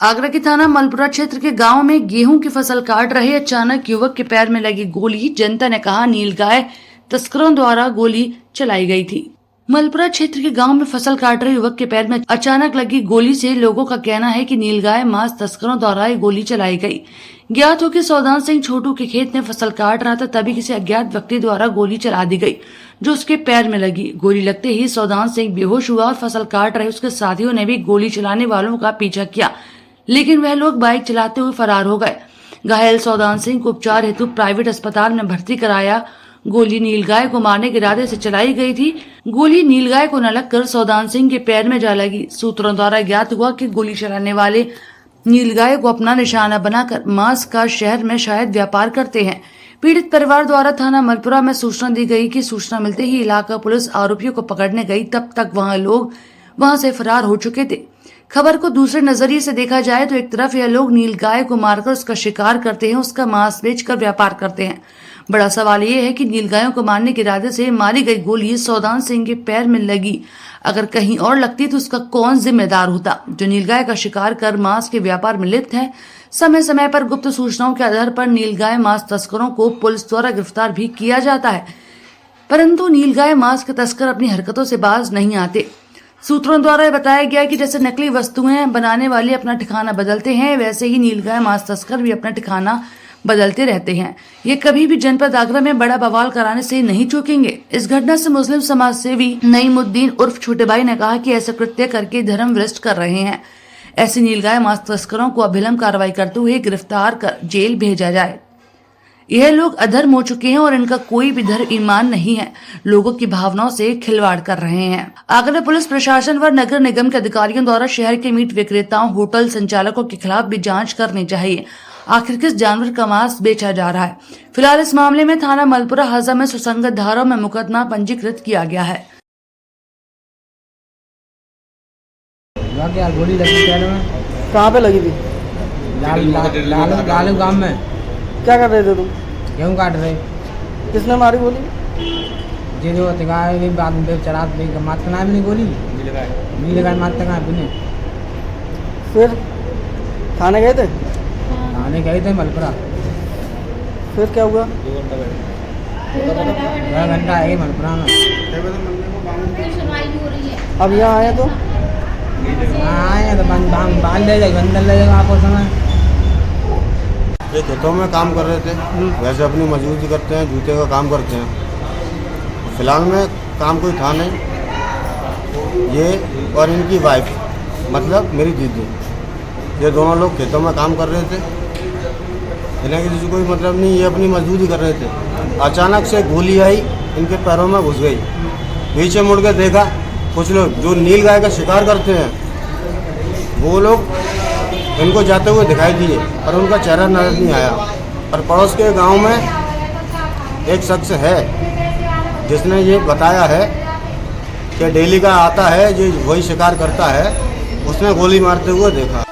आगरा के थाना मलपुरा क्षेत्र के गांव में गेहूं की फसल काट रहे अचानक युवक के पैर में लगी गोली। जनता ने कहा नीलगाय तस्करों द्वारा गोली चलाई गई थी। मलपुरा क्षेत्र के गांव में फसल काट रहे युवक के पैर में अचानक लगी गोली से लोगों का कहना है कि नीलगाय मांस तस्करों द्वारा ये गोली चलाई गई। ज्ञात हो कि सौदान सिंह छोटू के खेत में फसल काट रहा था, तभी किसी अज्ञात व्यक्ति द्वारा गोली चला दी गई जो उसके पैर में लगी। गोली लगते ही सौदान सिंह बेहोश हुआ और फसल काट रहे उसके साथियों ने भी गोली चलाने वालों का पीछा किया, लेकिन वह लोग बाइक चलाते हुए फरार हो गए। घायल सौदान सिंह को उपचार हेतु प्राइवेट अस्पताल में भर्ती कराया। गोली नीलगाय को मारने के इरादे से चलाई गई थी। गोली नीलगाय को न लगकर सौदान सिंह के पैर में जा लगी। सूत्रों द्वारा ज्ञात हुआ कि गोली चलाने वाले नीलगाय को अपना निशाना बनाकर मांस का शहर में शायद व्यापार करते हैं। पीड़ित परिवार द्वारा थाना मलपुरा में सूचना दी गई कि सूचना मिलते ही इलाका पुलिस आरोपियों को पकड़ने गई, तब तक लोग वहां से फरार हो चुके थे। खबर को दूसरे नजरिए से देखा जाए तो एक तरफ यह लोग नीलगाय को मारकर उसका शिकार करते हैं, उसका मांस बेचकर व्यापार करते हैं। बड़ा सवाल यह है कि नीलगायों को मारने के इरादे से मारी गई गोली सौदान सिंह के पैर में लगी, अगर कहीं और लगती तो उसका कौन जिम्मेदार होता, जो नीलगाय का शिकार कर मांस के व्यापार में लिप्त है। समय समय पर गुप्त सूचनाओं के आधार पर नीलगाय मांस तस्करों को पुलिस द्वारा गिरफ्तार भी किया जाता है, परंतु नीलगाय मांस के तस्कर अपनी हरकतों से बाज नहीं आते। सूत्रों द्वारा बताया गया कि जैसे नकली वस्तुएं बनाने वाले अपना ठिकाना बदलते हैं, वैसे ही नीलगाय मांस तस्कर भी अपना ठिकाना बदलते रहते हैं। ये कभी भी जनपद आगरा में बड़ा बवाल कराने से नहीं चूकेंगे। इस घटना से मुस्लिम समाज सेवी नईमुद्दीन उर्फ छोटे भाई ने कहा कि ऐसा कृत्य करके धर्म भ्रष्ट कर रहे हैं। ऐसे नीलगाय मांस तस्करों को अभिलंब कार्रवाई करते हुए गिरफ्तार कर जेल भेजा जाए। यह लोग अधर्म हो चुके हैं और इनका कोई भी धर्म ईमान नहीं है, लोगों की भावनाओं से खिलवाड़ कर रहे हैं। आगरा पुलिस प्रशासन व नगर निगम के अधिकारियों द्वारा शहर के मीट विक्रेताओं, होटल संचालकों के खिलाफ भी जांच करनी चाहिए। आखिर किस जानवर का मांस बेचा जा रहा है। फिलहाल इस मामले में थाना मलपुरा हजा में सुसंगत धाराओं में मुकदमा पंजीकृत किया गया है। गोली लगी पैर में। कहाँ पे लगी थी? लालू गांव में। क्या कर रहे थे तुम? गेहूँ काट रहे। किसने मारी गोली? जे जो बाद में चढ़ा मारते ना भी गोली नीलगाय मारते कहाँ भी नहीं। फिर थाने गए थे? थाने गए थे मलपुरा। फिर क्या हुआ? 2 घंटा है मलपुरा में। अब यहाँ आए तो? आए तो बांध ले जाए, बंदर ले जाएगा आपको समय। ये खेतों में काम कर रहे थे, वैसे अपनी मजदूरी करते हैं, जूते का काम करते हैं। फिलहाल में काम कोई था नहीं। ये और इनकी वाइफ, मतलब मेरी दीदी, ये दोनों लोग खेतों में काम कर रहे थे। इन्हें किसी कोई मतलब नहीं, ये अपनी मजदूरी कर रहे थे। अचानक से गोली आई, इनके पैरों में घुस गई। पीछे मुड़ के देखा, कुछ लोग जो नीलगाय का शिकार करते हैं वो लोग इनको जाते हुए दिखाई दिए, पर उनका चेहरा नजर नहीं आया। और पड़ोस के गांव में एक शख्स है जिसने ये बताया है कि डेली का आता है, जो वही शिकार करता है, उसने गोली मारते हुए देखा।